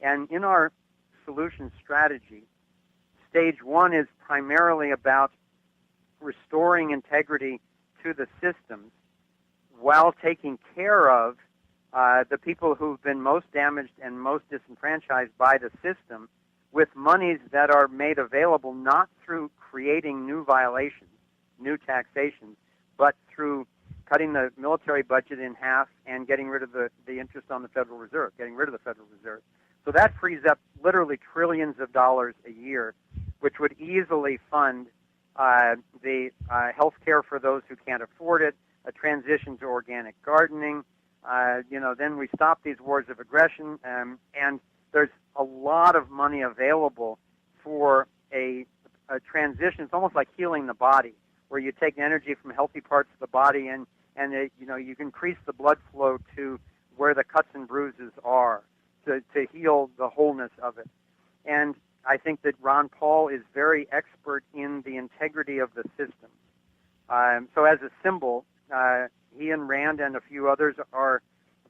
And in our solution strategy, stage one is primarily about restoring integrity to the systems while taking care of the people who've been most damaged and most disenfranchised by the system with monies that are made available not through creating new violations, new taxations, but through cutting the military budget in half and getting rid of the interest on the Federal Reserve, getting rid of the Federal Reserve. So that frees up literally trillions of dollars a year, which would easily fund the health care for those who can't afford it, a transition to organic gardening. Then we stop these wars of aggression, and there's a lot of money available for a transition. It's almost like healing the body, where you take energy from healthy parts of the body and you can increase the blood flow to where the cuts and bruises are to heal the wholeness of it. And I think that Ron Paul is very expert in the integrity of the system. So as a symbol, he and Rand and a few others are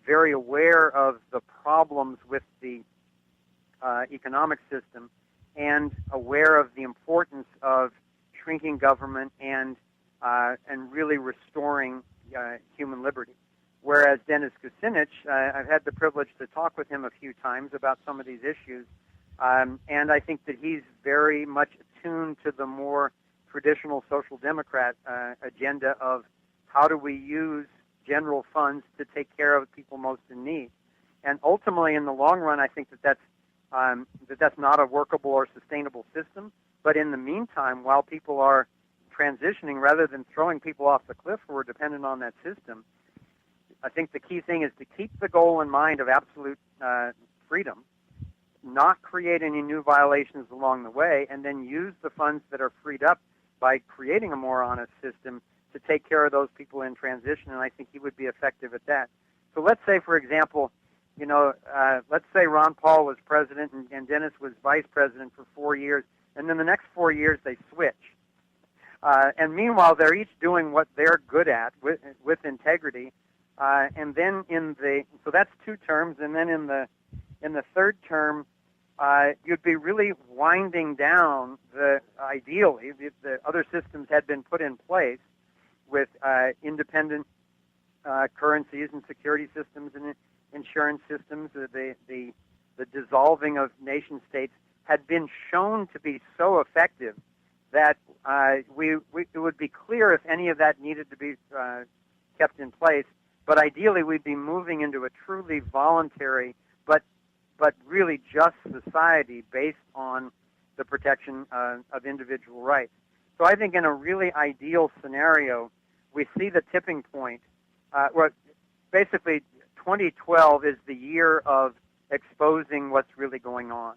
very aware of the problems with the economic system and aware of the importance of shrinking government and really restoring human liberty. Whereas Dennis Kucinich, I've had the privilege to talk with him a few times about some of these issues, and I think that he's very much attuned to the more traditional social democrat agenda of how do we use general funds to take care of people most in need. And ultimately, in the long run, I think that's not a workable or sustainable system. But in the meantime, while people are transitioning, rather than throwing people off the cliff who are dependent on that system, I think the key thing is to keep the goal in mind of absolute freedom, not create any new violations along the way, and then use the funds that are freed up by creating a more honest system to take care of those people in transition, and I think he would be effective at that. So let's say, for example, let's say Ron Paul was president and Dennis was vice president for 4 years, and then the next 4 years they switch. And meanwhile, they're each doing what they're good at with integrity. And then so that's 2 terms, and then in the third term, you'd be really winding down ideally, the other systems had been put in place with independent currencies and security systems and insurance systems. The dissolving of nation states had been shown to be so effective that it would be clear if any of that needed to be kept in place. But ideally, we'd be moving into a truly voluntary, but really just society based on the protection of individual rights. So I think in a really ideal scenario, we see the tipping point. Basically, 2012 is the year of exposing what's really going on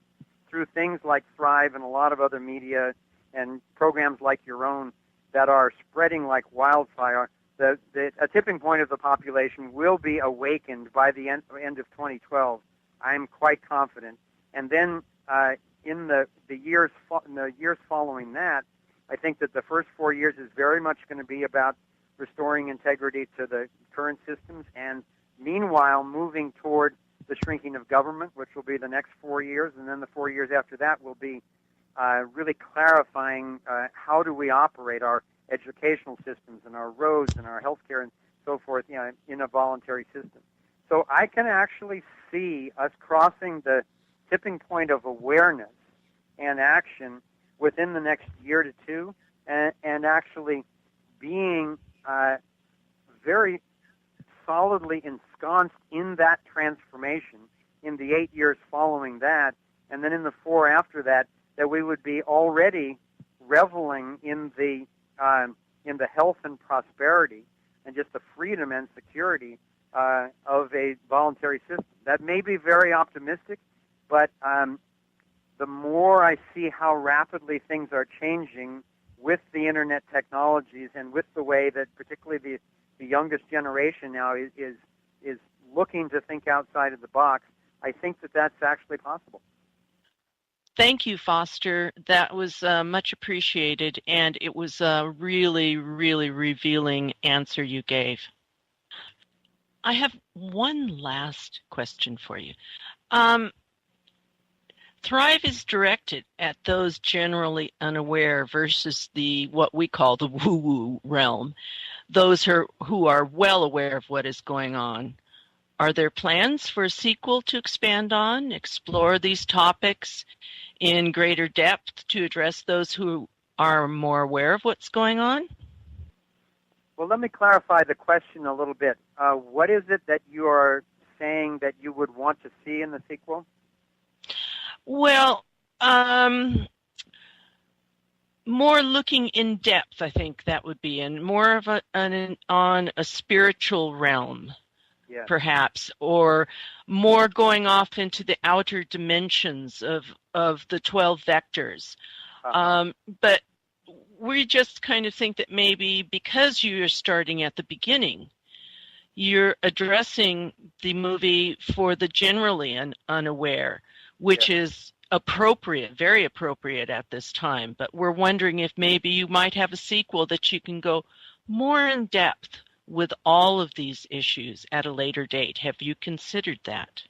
through things like Thrive and a lot of other media and programs like your own that are spreading like wildfire. A tipping point of the population will be awakened by the end of 2012. I'm quite confident. And then in the years following that, I think that the first 4 years is very much going to be about restoring integrity to the current systems, and meanwhile moving toward the shrinking of government, which will be the next 4 years, and then the 4 years after that will be really clarifying how do we operate our educational systems and our roads and our healthcare and so forth, in a voluntary system. So I can actually see us crossing the tipping point of awareness and action within the next year to two, and actually being very solidly ensconced in that transformation in the 8 years following that, and then in the 4 after that, that we would be already reveling in the health and prosperity and just the freedom and security of a voluntary system. That may be very optimistic, but the more I see how rapidly things are changing with the internet technologies and with the way that particularly the youngest generation now is looking to think outside of the box, I think that that's actually possible. Thank you, Foster. That was much appreciated, and it was a really, really revealing answer you gave. I have one last question for you. Thrive is directed at those generally unaware versus what we call the woo-woo realm, those who are well aware of what is going on. Are there plans for a sequel to expand on, explore these topics in greater depth to address those who are more aware of what's going on? Well, let me clarify the question a little bit. What is it that you are saying that you would want to see in the sequel? Well, more looking in depth, I think that would be, and more of on a spiritual realm, yes, perhaps, or more going off into the outer dimensions of the 12 vectors. But we just kind of think that maybe because you're starting at the beginning, you're addressing the movie for the generally unaware, which is appropriate, very appropriate at this time. But we're wondering if maybe you might have a sequel that you can go more in depth with all of these issues at a later date. Have you considered that?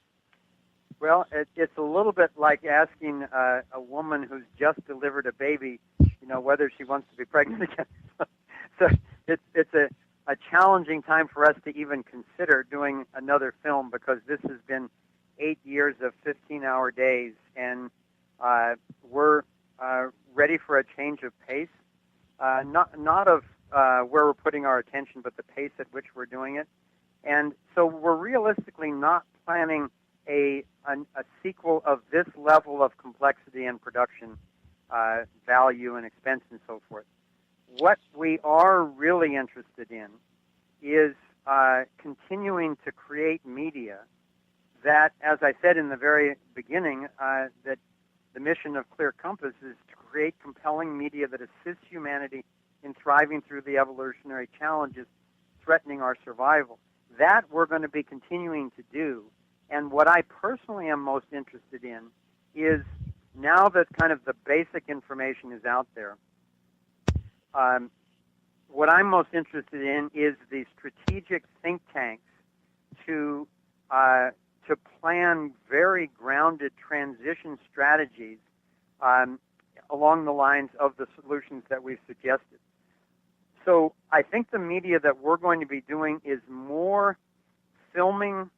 Well, it's a little bit like asking a woman who's just delivered a baby, whether she wants to be pregnant again. So it's a challenging time for us to even consider doing another film, because this has been 8 years of 15-hour days, and we're ready for a change of pace, not of where we're putting our attention, but the pace at which we're doing it. And so we're realistically not planning a sequel of this level of complexity and production value and expense and so forth. What we are really interested in is continuing to create media that, as I said in the very beginning, that the mission of Clear Compass is to create compelling media that assists humanity in thriving through the evolutionary challenges threatening our survival. That we're going to be continuing to do. And what I personally am most interested in is, now that kind of the basic information is out there, what I'm most interested in is the strategic think tanks to plan very grounded transition strategies along the lines of the solutions that we've suggested. So I think the media that we're going to be doing is more filming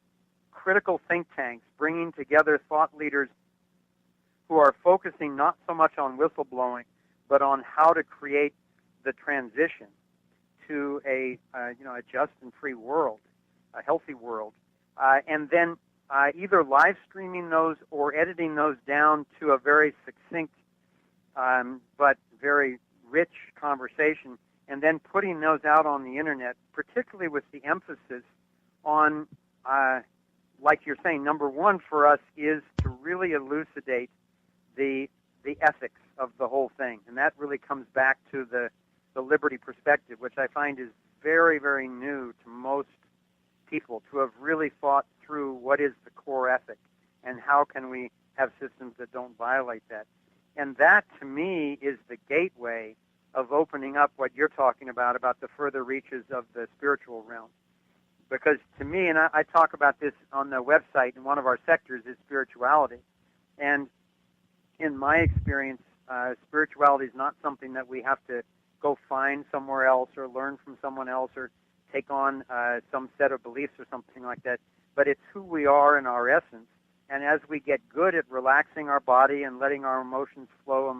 critical think tanks, bringing together thought leaders who are focusing not so much on whistleblowing, but on how to create the transition to a just and free world, a healthy world, and then either live streaming those or editing those down to a very succinct but very rich conversation, and then putting those out on the internet, particularly with the emphasis on, like you're saying, number one for us is to really elucidate the ethics of the whole thing. And that really comes back to the liberty perspective, which I find is very, very new to most people, to have really thought through what is the core ethic and how can we have systems that don't violate that. And that, to me, is the gateway of opening up what you're talking about the further reaches of the spiritual realm. Because to me, and I talk about this on the website, and one of our sectors is spirituality. And in my experience, spirituality is not something that we have to go find somewhere else or learn from someone else or take on some set of beliefs or something like that. But it's who we are in our essence. And as we get good at relaxing our body and letting our emotions flow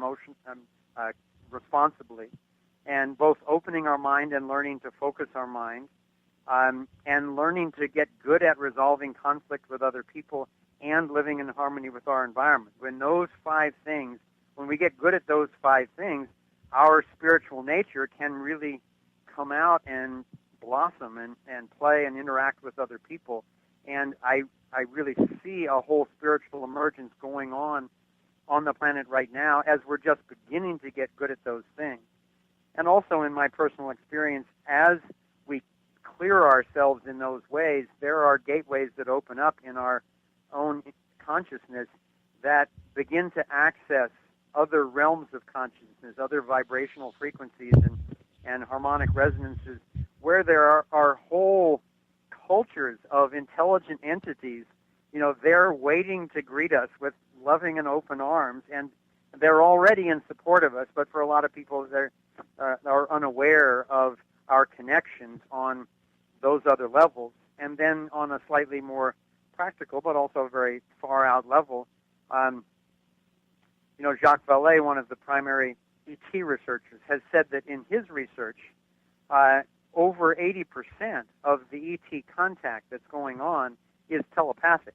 responsibly, and both opening our mind and learning to focus our mind, and learning to get good at resolving conflict with other people and living in harmony with our environment. When we get good at those 5 things, our spiritual nature can really come out and blossom and play and interact with other people. And I really see a whole spiritual emergence going on the planet right now as we're just beginning to get good at those things. And also in my personal experience, as we clear ourselves in those ways, there are gateways that open up in our own consciousness that begin to access other realms of consciousness, other vibrational frequencies and harmonic resonances, where there are whole cultures of intelligent entities, they're waiting to greet us with loving and open arms, and they're already in support of us, but for a lot of people, they are unaware of our connections on those other levels. And then on a slightly more practical, but also very far-out level, Jacques Vallée, one of the primary ET researchers, has said that in his research, over 80% of the ET contact that's going on is telepathic.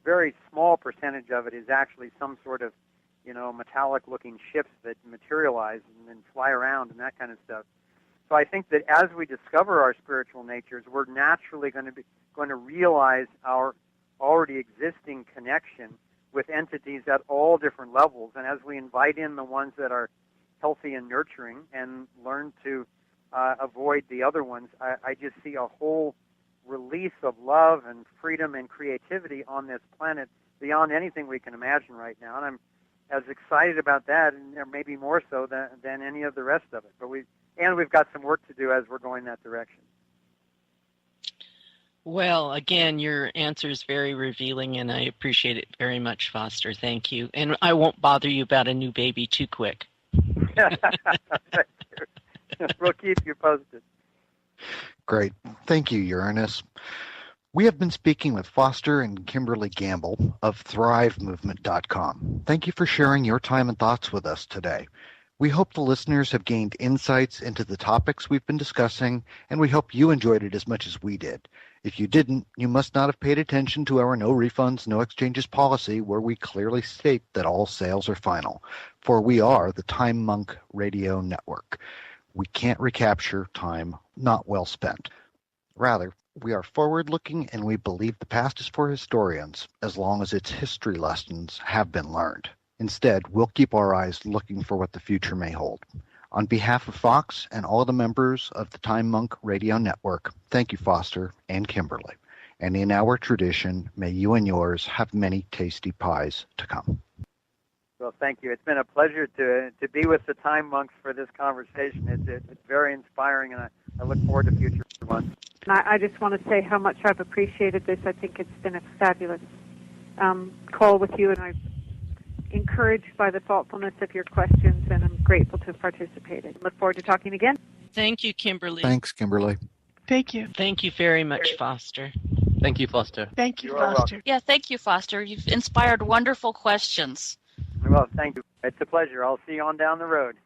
Very small percentage of it is actually some sort of, metallic-looking ships that materialize and then fly around and that kind of stuff. So I think that as we discover our spiritual natures, we're naturally going to realize our already existing connection with entities at all different levels. And as we invite in the ones that are healthy and nurturing and learn to avoid the other ones, I just see a whole release of love and freedom and creativity on this planet beyond anything we can imagine right now. And I'm as excited about that, and maybe more so than any of the rest of it. But we've got some work to do as we're going that direction. Well, again, your answer is very revealing, and I appreciate it very much, Foster. Thank you. And I won't bother you about a new baby too quick. Thank you. We'll keep you posted. Great. Thank you, Uranus. We have been speaking with Foster and Kimberly Gamble of ThriveMovement.com. Thank you for sharing your time and thoughts with us today. We hope the listeners have gained insights into the topics we've been discussing, and we hope you enjoyed it as much as we did. If you didn't, you must not have paid attention to our no refunds, no exchanges policy, where we clearly state that all sales are final, for we are the Time Monk Radio Network. We can't recapture time not well spent. Rather, we are forward-looking, and we believe the past is for historians, as long as its history lessons have been learned. Instead, we'll keep our eyes looking for what the future may hold. On behalf of Fox and all the members of the Time Monk Radio Network, thank you, Foster and Kimberly. And in our tradition, may you and yours have many tasty pies to come. Well, thank you. It's been a pleasure to be with the Time Monks for this conversation. It's very inspiring, and I look forward to future ones. I just want to say how much I've appreciated this. I think it's been a fabulous call with you, and I'm encouraged by the thoughtfulness of your questions, and I'm grateful to have participated. Look forward to talking again. Thank you, Kimberly. Thanks, Kimberly. Thank you. Thank you very much, Foster. Thank you, Foster. Thank you, You are Foster. welcome. Yeah, thank you, Foster. You've inspired wonderful questions. Well, thank you. It's a pleasure. I'll see you on down the road.